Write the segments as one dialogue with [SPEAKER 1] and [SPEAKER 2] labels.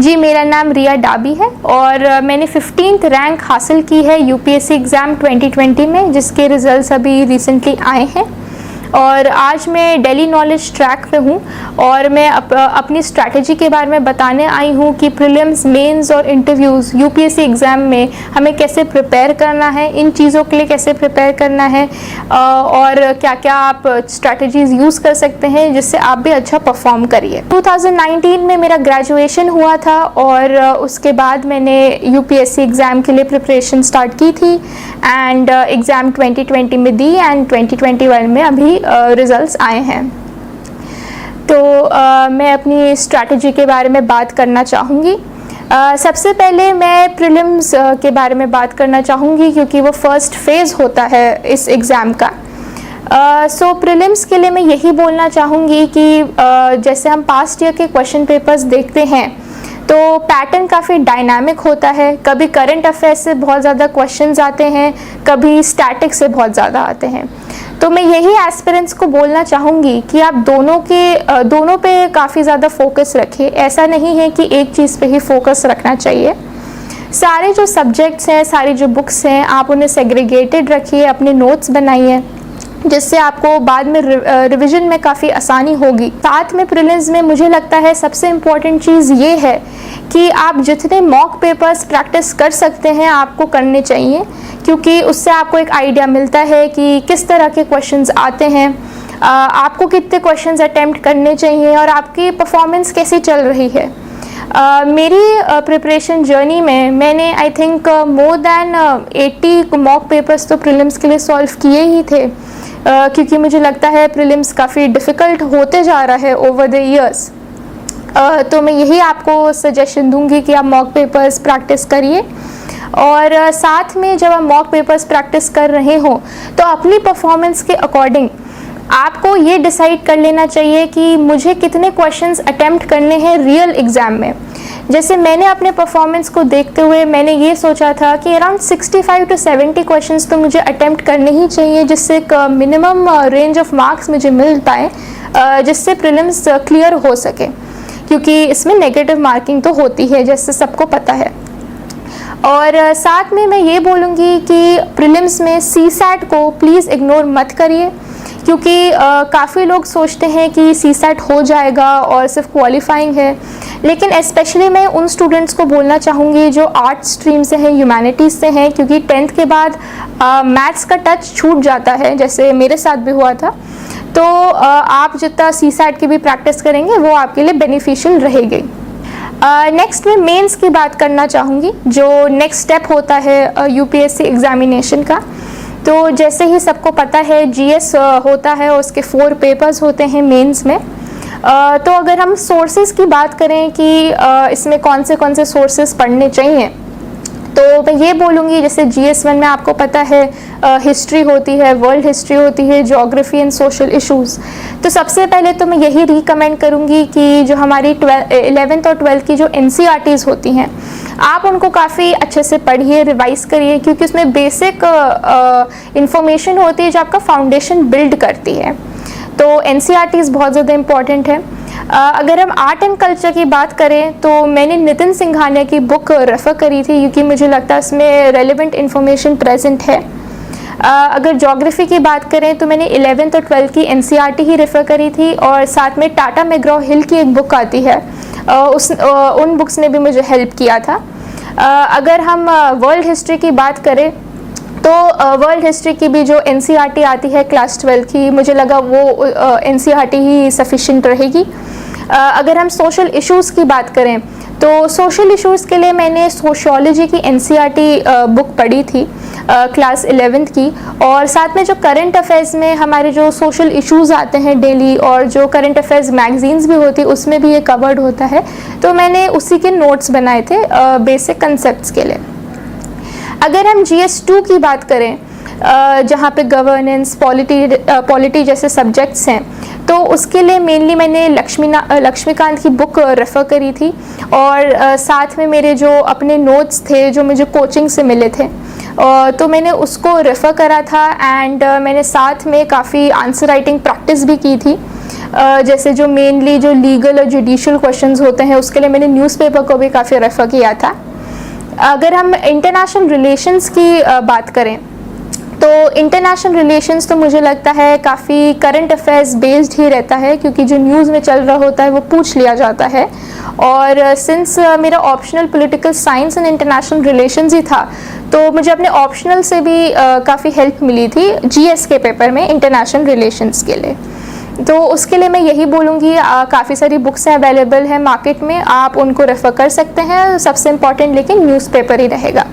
[SPEAKER 1] जी, मेरा नाम रिया डाबी है और मैंने 15th रैंक हासिल की है यूपीएससी एग्ज़ाम 2020 में, जिसके रिज़ल्ट्स अभी रिसेंटली आए हैं। और आज मैं डेली नॉलेज ट्रैक पे हूँ और मैं अपनी स्ट्रैटेजी के बारे में बताने आई हूँ कि प्रीलिम्स, मेंस और इंटरव्यूज़ यूपीएससी एग्ज़ाम में हमें कैसे प्रिपेयर करना है, इन चीज़ों के लिए कैसे प्रिपेयर करना है और क्या क्या आप स्ट्रैटेजीज़ यूज़ कर सकते हैं जिससे आप भी अच्छा परफॉर्म करिए। 2019 में मेरा ग्रेजुएशन हुआ था और उसके बाद मैंने यूपीएससी एग्ज़ाम के लिए प्रिपरेशन स्टार्ट की थी एंड एग्ज़ाम 2020 में दी एंड 2021 में अभी रिज़ल्ट्स आए हैं। तो मैं अपनी स्ट्रैटेजी के बारे में बात करना चाहूँगी। सबसे पहले मैं प्रीलिम्स के बारे में बात करना चाहूँगी क्योंकि वो फर्स्ट फेज़ होता है इस एग्ज़ाम का। सो प्रीलिम्स के लिए मैं यही बोलना चाहूँगी कि जैसे हम पास्ट ईयर के क्वेश्चन पेपर्स देखते हैं तो पैटर्न काफ़ी डायनामिक होता है। कभी करंट अफेयर्स से बहुत ज़्यादा क्वेश्चंस आते हैं, कभी स्टैटिक से बहुत ज़्यादा आते हैं। तो मैं यही एस्पिरेंट्स को बोलना चाहूँगी कि आप दोनों पे काफ़ी ज़्यादा फोकस रखिए। ऐसा नहीं है कि एक चीज़ पे ही फोकस रखना चाहिए। सारे जो सब्जेक्ट्स हैं, सारी जो बुक्स हैं, आप उन्हें सेग्रीगेटेड रखिए, अपने नोट्स बनाइए जिससे आपको बाद में रिवीजन में काफ़ी आसानी होगी। साथ में प्रीलिम्स में मुझे लगता है सबसे इम्पॉर्टेंट चीज़ ये है कि आप जितने मॉक पेपर्स प्रैक्टिस कर सकते हैं आपको करने चाहिए, क्योंकि उससे आपको एक आइडिया मिलता है कि किस तरह के क्वेश्चंस आते हैं, आपको कितने क्वेश्चंस अटेम्प्ट करने चाहिए और आपकी परफॉर्मेंस कैसी चल रही है। मेरी प्रिपरेशन जर्नी में मैंने I think more than 80 mock papers तो प्रीलिम्स के लिए सॉल्व किए ही थे, क्योंकि मुझे लगता है प्रीलिम्स काफ़ी डिफ़िकल्ट होते जा रहा है ओवर द ईयर्स। तो मैं यही आपको सजेशन दूंगी कि आप मॉक पेपर्स प्रैक्टिस करिए और साथ में जब आप मॉक पेपर्स प्रैक्टिस कर रहे हो तो अपनी परफॉर्मेंस के अकॉर्डिंग आपको ये डिसाइड कर लेना चाहिए कि मुझे कितने क्वेश्चंस अटेम्प्ट करने हैं रियल एग्ज़ाम में। जैसे मैंने अपने परफॉर्मेंस को देखते हुए मैंने ये सोचा था कि अराउंड 65 to 70 क्वेश्चंस तो मुझे अटेम्प्ट करने ही चाहिए, जिससे एक मिनिमम रेंज ऑफ मार्क्स मुझे मिल पाए, जिससे प्रीलिम्स क्लियर हो सके, क्योंकि इसमें नेगेटिव मार्किंग तो होती है जैसे सबको पता है। और साथ में मैं ये बोलूँगी कि प्रीलिम्स में सीसैट को प्लीज़ इग्नोर मत करिए, क्योंकि काफ़ी लोग सोचते हैं कि सीसैट हो जाएगा और सिर्फ क्वालिफाइंग है, लेकिन स्पेशली मैं उन स्टूडेंट्स को बोलना चाहूँगी जो आर्ट स्ट्रीम से हैं, ह्यूमैनिटीज़ से हैं, क्योंकि 10th के बाद मैथ्स का टच छूट जाता है, जैसे मेरे साथ भी हुआ था। तो आप जितना सीसैट की भी प्रैक्टिस करेंगे वो आपके लिए बेनिफिशियल रहेगी। नेक्स्ट में मेंस की बात करना चाहूँगी, जो नेक्स्ट स्टेप होता है यूपीएससी एग्जामिनेशन का। तो जैसे ही सबको पता है जीएस होता है, उसके 4 पेपर्स होते हैं मेंस में। तो अगर हम सोर्सेज की बात करें कि इसमें कौन से सोर्सेज पढ़ने चाहिए, तो मैं ये बोलूँगी जैसे GS1 में आपको पता है हिस्ट्री होती है, वर्ल्ड हिस्ट्री होती है, ज्योग्राफी एंड सोशल इश्यूज़। तो सबसे पहले तो मैं यही रिकमेंड करूँगी कि जो हमारी 11th और 12th की जो NCERTs होती हैं, आप उनको काफ़ी अच्छे से पढ़िए, रिवाइज़ करिए, क्योंकि उसमें बेसिक इंफॉर्मेशन होती है जो आपका फाउंडेशन बिल्ड करती है। तो NCERTs बहुत ज़्यादा इम्पॉर्टेंट है। अगर हम आर्ट एंड कल्चर की बात करें तो मैंने नितिन सिंघानिया की बुक रेफ़र करी थी, क्योंकि मुझे लगता है इसमें रेलेवेंट इन्फॉर्मेशन प्रेजेंट है। अगर ज्योग्राफी की बात करें तो मैंने 11th और 12th की NCERT ही रेफ़र करी थी, और साथ में टाटा मैग्रॉ हिल की एक बुक आती है, उन बुक्स ने भी मुझे हेल्प किया था। अगर हम वर्ल्ड हिस्ट्री की बात करें तो वर्ल्ड हिस्ट्री की भी जो NCERT आती है क्लास 12 की, मुझे लगा वो NCERT ही सफिशिएंट रहेगी। अगर हम सोशल इश्यूज़ की बात करें तो सोशल इश्यूज़ के लिए मैंने सोशियोलॉजी की NCERT बुक पढ़ी थी क्लास 11th की, और साथ में जो करंट अफेयर्स में हमारे जो सोशल इश्यूज़ आते हैं डेली, और जो करंट अफेयर्स मैगजीन्स भी होती है उसमें भी ये कवर्ड होता है, तो मैंने उसी के नोट्स बनाए थे बेसिक कंसेप्ट्स के लिए। अगर हम GS2 की बात करें, जहाँ पे गवर्नेंस, पॉलिटी जैसे सब्जेक्ट्स हैं, तो उसके लिए मेनली मैंने लक्ष्मीकांत की बुक रेफ़र करी थी, और साथ में मेरे जो अपने नोट्स थे जो मुझे कोचिंग से मिले थे, तो मैंने उसको रेफ़र करा था, एंड मैंने साथ में काफ़ी आंसर राइटिंग प्रैक्टिस भी की थी। जैसे जो मेनली जो लीगल और जुडिशियल क्वेश्चंस होते हैं उसके लिए मैंने न्यूज़पेपर को भी काफ़ी रेफ़र किया था। अगर हम इंटरनेशनल रिलेशंस की बात करें तो इंटरनेशनल रिलेशंस तो मुझे लगता है काफ़ी करंट अफेयर्स बेस्ड ही रहता है, क्योंकि जो न्यूज़ में चल रहा होता है वो पूछ लिया जाता है। और सिंस मेरा optional political science and international relations ही था, तो मुझे अपने ऑप्शनल से भी काफ़ी हेल्प मिली थी जीएस के पेपर में इंटरनेशनल रिलेशंस के लिए। तो उसके लिए मैं यही बोलूँगी, काफ़ी सारी बुक्स अवेलेबल है मार्केट में, आप उनको रेफ़र कर सकते हैं। सबसे इम्पॉर्टेंट लेकिन न्यूज़पेपर ही रहेगा।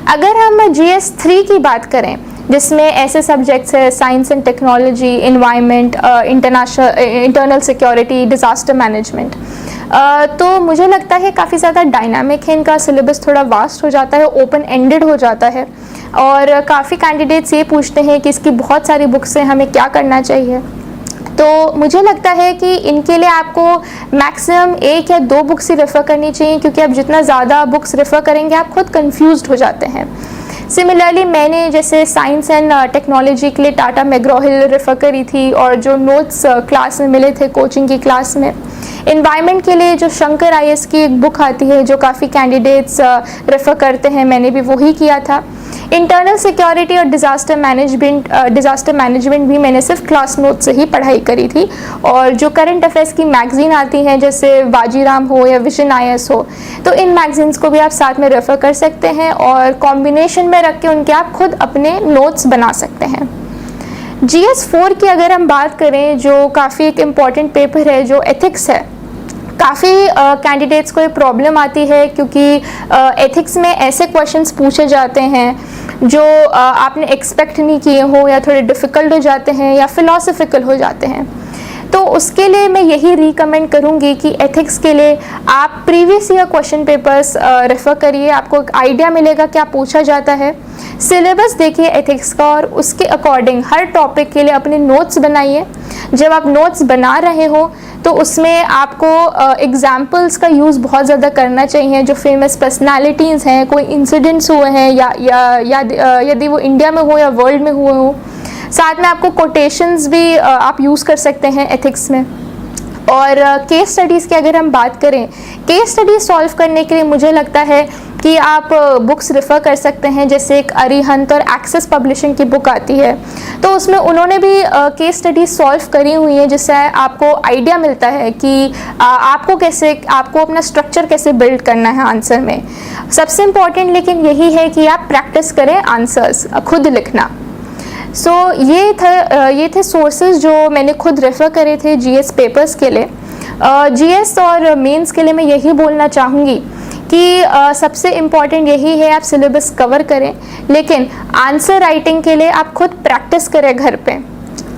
[SPEAKER 1] अगर हम GS 3 की बात करें, जिसमें ऐसे सब्जेक्ट्स है science and technology, environment, internal security, disaster management, तो मुझे लगता है काफ़ी ज़्यादा डायनामिक है। इनका सिलेबस थोड़ा वास्ट हो जाता है, ओपन एंडेड हो जाता है, और काफ़ी कैंडिडेट्स ये पूछते हैं कि इसकी बहुत सारी बुक्स हैं, हमें क्या करना चाहिए। तो मुझे लगता है कि इनके लिए आपको मैक्सिमम 1 या 2 बुक्स ही रेफ़र करनी चाहिए, क्योंकि आप जितना ज़्यादा बुक्स रेफ़र करेंगे आप खुद कंफ्यूज्ड हो जाते हैं। सिमिलरली मैंने जैसे साइंस एंड टेक्नोलॉजी के लिए टाटा मैग्रा-हिल रेफ़र करी थी, और जो नोट्स क्लास में मिले थे कोचिंग की क्लास में। इन्वायरमेंट के लिए जो शंकर IAS की एक बुक आती है जो काफ़ी कैंडिडेट्स रेफ़र करते हैं, मैंने भी वही किया था। इंटरनल सिक्योरिटी और डिज़ास्टर मैनेजमेंट भी मैंने सिर्फ क्लास नोट से ही पढ़ाई करी थी। और जो करंट अफेयर्स की मैगज़ीन आती हैं जैसे बाजीराम हो या विजन IAS हो, तो इन मैगज़ीन्स को भी आप साथ में रेफ़र कर सकते हैं, और कॉम्बिनेशन में रख के उनके आप खुद अपने नोट्स बना सकते हैं। GS 4 की अगर हम बात करें, जो काफ़ी एक इम्पॉर्टेंट पेपर है, जो एथिक्स है, काफ़ी कैंडिडेट्स को ये प्रॉब्लम आती है, क्योंकि एथिक्स में ऐसे क्वेश्चंस पूछे जाते हैं जो आपने एक्सपेक्ट नहीं किए हो, या थोड़े डिफ़िकल्ट हो जाते हैं, या फिलोसफिकल हो जाते हैं। तो उसके लिए मैं यही रिकमेंड करूँगी कि एथिक्स के लिए आप previous year question papers refer करिए, आपको एक आइडिया मिलेगा क्या पूछा जाता है। सिलेबस देखिए एथिक्स का, और उसके अकॉर्डिंग हर टॉपिक के लिए अपने नोट्स बनाइए। जब आप नोट्स बना रहे हो तो उसमें आपको एग्जाम्पल्स का यूज़ बहुत ज़्यादा करना चाहिए, जो फेमस पर्सनालिटीज़ हैं, कोई इंसिडेंट्स हुए हैं, या यदि वो इंडिया में हो या वर्ल्ड में हुए हो। साथ में आपको कोटेशंस भी आप यूज़ कर सकते हैं एथिक्स में। और केस स्टडीज़ की अगर हम बात करें, केस स्टडीज सॉल्व करने के लिए मुझे लगता है कि आप बुक्स रेफ़र कर सकते हैं। जैसे एक अरिहंत और एक्सेस पब्लिशिंग की बुक आती है, तो उसमें उन्होंने भी केस स्टडीज सॉल्व करी हुई हैं, जिससे आपको आइडिया मिलता है कि आपको अपना स्ट्रक्चर कैसे बिल्ड करना है आंसर में। सबसे इम्पॉर्टेंट लेकिन यही है कि आप प्रैक्टिस करें आंसर्स खुद लिखना। ये थे सोर्सेज जो मैंने खुद रेफ़र करे थे GS पेपर्स के लिए। GS और मेंस के लिए मैं यही बोलना चाहूँगी कि सबसे इम्पॉर्टेंट यही है आप सिलेबस कवर करें, लेकिन आंसर राइटिंग के लिए आप खुद प्रैक्टिस करें घर पे।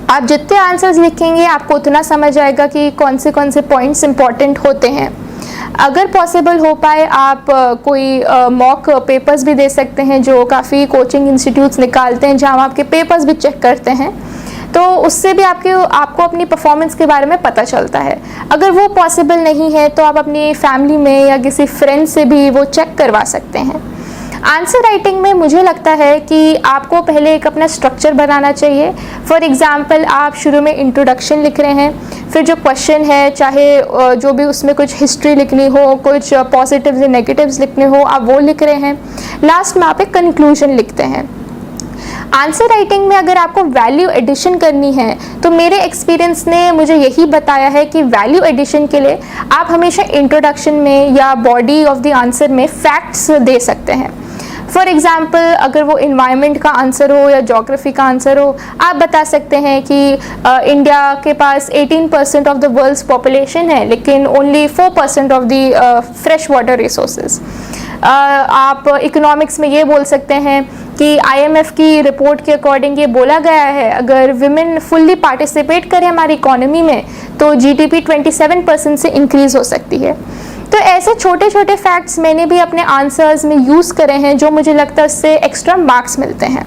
[SPEAKER 1] आप जितने आंसर्स लिखेंगे आपको उतना समझ आएगा कि कौन से पॉइंट्स इम्पॉर्टेंट होते हैं। अगर पॉसिबल हो पाए आप कोई मॉक पेपर्स भी दे सकते हैं, जो काफ़ी कोचिंग इंस्टीट्यूट्स निकालते हैं, जहाँ आपके पेपर्स भी चेक करते हैं, तो उससे भी आपको अपनी परफॉर्मेंस के बारे में पता चलता है। अगर वो पॉसिबल नहीं है तो आप अपनी फैमिली में या किसी फ्रेंड से भी वो चेक करवा सकते हैं। आंसर राइटिंग में मुझे लगता है कि आपको पहले एक अपना स्ट्रक्चर बनाना चाहिए। फॉर एग्ज़ाम्पल आप शुरू में इंट्रोडक्शन लिख रहे हैं, फिर जो क्वेश्चन है, चाहे जो भी उसमें कुछ हिस्ट्री लिखनी हो, कुछ पॉजिटिव्स या नेगेटिव्स लिखने हो, आप वो लिख रहे हैं। लास्ट में आप एक कंक्लूजन लिखते हैं। आंसर राइटिंग में अगर आपको वैल्यू एडिशन करनी है, तो मेरे एक्सपीरियंस ने मुझे यही बताया है कि वैल्यू एडिशन के लिए आप हमेशा इंट्रोडक्शन में या बॉडी ऑफ द आंसर में फैक्ट्स दे सकते हैं। फॉर एग्ज़ाम्पल अगर वो इन्वायरमेंट का आंसर हो या जोग्राफी का आंसर हो, आप बता सकते हैं कि इंडिया के पास 18% ऑफ द वर्ल्ड्स पॉपुलेशन है, लेकिन only 4% of the fresh water resources. आप इकोनॉमिक्स में ये बोल सकते हैं कि IMF की रिपोर्ट के अकॉर्डिंग ये बोला गया है, अगर विमेन फुल्ली पार्टिसिपेट करें हमारी इकोनॉमी में तो GDP 27% से इंक्रीज़ हो सकती है। तो ऐसे छोटे छोटे फैक्ट्स मैंने भी अपने आंसर्स में यूज़ करे हैं, जो मुझे लगता है उससे एक्स्ट्रा मार्क्स मिलते हैं।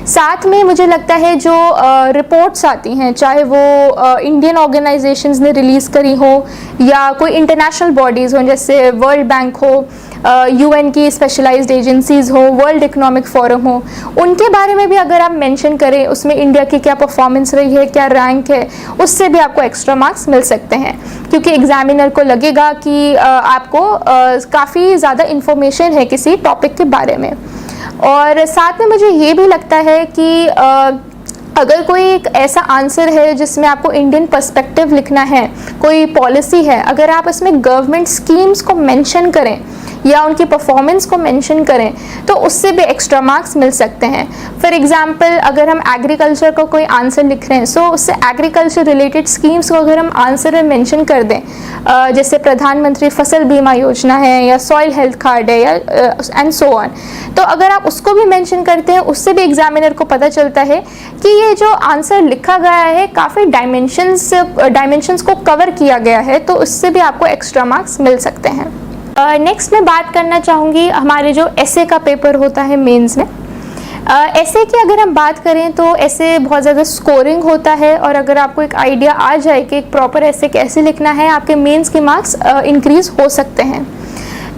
[SPEAKER 1] साथ में मुझे लगता है जो रिपोर्ट्स आती हैं, चाहे वो इंडियन ऑर्गेनाइजेशंस ने रिलीज़ करी हो या कोई इंटरनेशनल बॉडीज़ हों, जैसे वर्ल्ड बैंक हो, यूएन की स्पेशलाइज्ड एजेंसीज़ हो, वर्ल्ड इकोनॉमिक फोरम हो, उनके बारे में भी अगर आप मेंशन करें, उसमें इंडिया की क्या परफॉर्मेंस रही है, क्या रैंक है, उससे भी आपको एक्स्ट्रा मार्क्स मिल सकते हैं, क्योंकि एग्जामिनर को लगेगा कि आपको काफ़ी ज़्यादा इन्फॉर्मेशन है किसी टॉपिक के बारे में। और साथ में मुझे ये भी लगता है कि अगर कोई एक ऐसा आंसर है जिसमें आपको इंडियन पर्सपेक्टिव लिखना है, कोई पॉलिसी है, अगर आप इसमें गवर्नमेंट स्कीम्स को मेंशन करें या उनकी परफॉर्मेंस को मेंशन करें तो उससे भी एक्स्ट्रा मार्क्स मिल सकते हैं। फॉर एग्जांपल, अगर हम एग्रीकल्चर को कोई आंसर लिख रहे हैं, सो उससे एग्रीकल्चर रिलेटेड स्कीम्स को अगर हम आंसर में मेंशन कर दें, जैसे प्रधानमंत्री फसल बीमा योजना है या सॉइल हेल्थ कार्ड है या एंड सो ऑन, तो अगर आप उसको भी मेंशन करते हैं, उससे भी एग्जामिनर को पता चलता है कि ये जो आंसर लिखा गया है काफ़ी डायमेंशंस को कवर किया गया है, तो उससे भी आपको एक्स्ट्रा मार्क्स मिल सकते हैं। नेक्स्ट मैं बात करना चाहूँगी हमारे जो एसे का पेपर होता है मेंस में। एसे की अगर हम बात करें तो एसे बहुत ज़्यादा स्कोरिंग होता है, और अगर आपको एक आइडिया आ जाए कि एक प्रॉपर एसे कैसे लिखना है, आपके मेंस के मार्क्स इंक्रीज़ हो सकते हैं।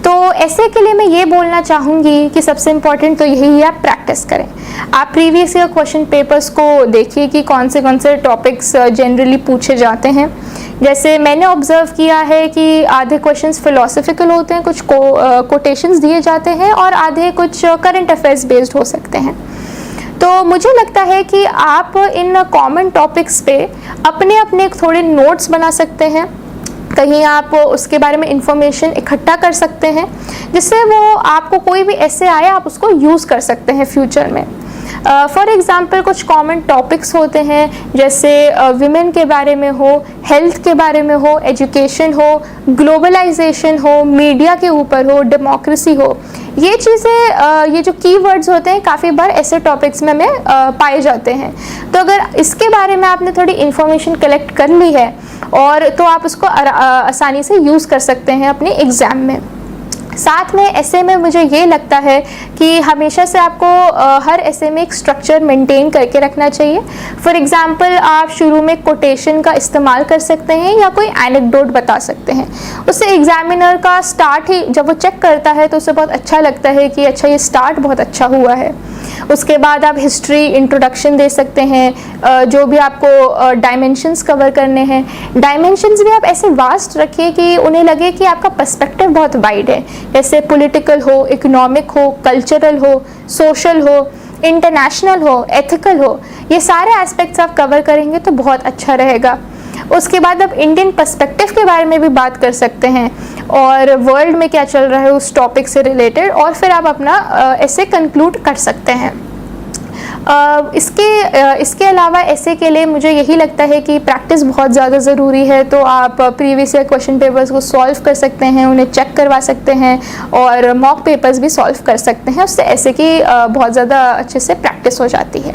[SPEAKER 1] तो ऐसे के लिए मैं ये बोलना चाहूँगी कि सबसे इम्पॉर्टेंट तो यही है, आप प्रैक्टिस करें। आप प्रीवियस ईयर क्वेश्चन पेपर्स को देखिए कि कौन से टॉपिक्स जनरली पूछे जाते हैं। जैसे मैंने ऑब्ज़र्व किया है कि आधे क्वेश्चंस फिलोसफिकल होते हैं, कुछ कोटेशंस दिए जाते हैं, और आधे कुछ करंट अफेयर्स बेस्ड हो सकते हैं। तो मुझे लगता है कि आप इन कॉमन टॉपिक्स पे अपने थोड़े नोट्स बना सकते हैं, कहीं आप उसके बारे में इंफॉर्मेशन इकट्ठा कर सकते हैं, जिससे वो आपको कोई भी ऐसे आए आप उसको यूज़ कर सकते हैं फ्यूचर में। फॉर एग्ज़ाम्पल कुछ कॉमन टॉपिक्स होते हैं, जैसे विमेन के बारे में हो, हेल्थ के बारे में हो, एजुकेशन हो, ग्लोबलाइजेशन हो, मीडिया के ऊपर हो, डेमोक्रेसी हो। ये चीज़ें, ये जो कीवर्ड्स होते हैं काफ़ी बार ऐसे टॉपिक्स में पाए जाते हैं। तो अगर इसके बारे में आपने थोड़ी इन्फॉर्मेशन कलेक्ट कर ली है और तो आप उसको आसानी से यूज़ कर सकते हैं अपने एग्ज़ाम में। साथ में ऐसे में मुझे ये लगता है कि हमेशा से आपको हर ऐसे में एक स्ट्रक्चर मेंटेन करके रखना चाहिए। फॉर एग्जांपल, आप शुरू में कोटेशन का इस्तेमाल कर सकते हैं या कोई एनेक्डोट बता सकते हैं। उससे एग्जामिनर का स्टार्ट ही जब वो चेक करता है तो उसे बहुत अच्छा लगता है कि अच्छा ये स्टार्ट बहुत अच्छा हुआ है। उसके बाद आप हिस्ट्री इंट्रोडक्शन दे सकते हैं, जो भी आपको डायमेंशंस कवर करने हैं। डायमेंशंस भी आप ऐसे वास्ट रखिए कि उन्हें लगे कि आपका पर्सपेक्टिव बहुत वाइड है, जैसे पॉलिटिकल हो, इकोनॉमिक हो, कल्चरल हो, सोशल हो, इंटरनेशनल हो, एथिकल हो। ये सारे एस्पेक्ट्स आप कवर करेंगे तो बहुत अच्छा रहेगा। उसके बाद आप इंडियन पर्सपेक्टिव के बारे में भी बात कर सकते हैं और वर्ल्ड में क्या चल रहा है उस टॉपिक से रिलेटेड, और फिर आप अपना ऐसे कंक्लूड कर सकते हैं। इसके अलावा ऐसे के लिए मुझे यही लगता है कि प्रैक्टिस बहुत ज़्यादा ज़रूरी है। तो आप प्रीवियस ईयर क्वेश्चन पेपर्स को सॉल्व कर सकते हैं, उन्हें चेक करवा सकते हैं और मॉक पेपर्स भी सॉल्व कर सकते हैं। उससे ऐसे की बहुत ज़्यादा अच्छे से प्रैक्टिस हो जाती है।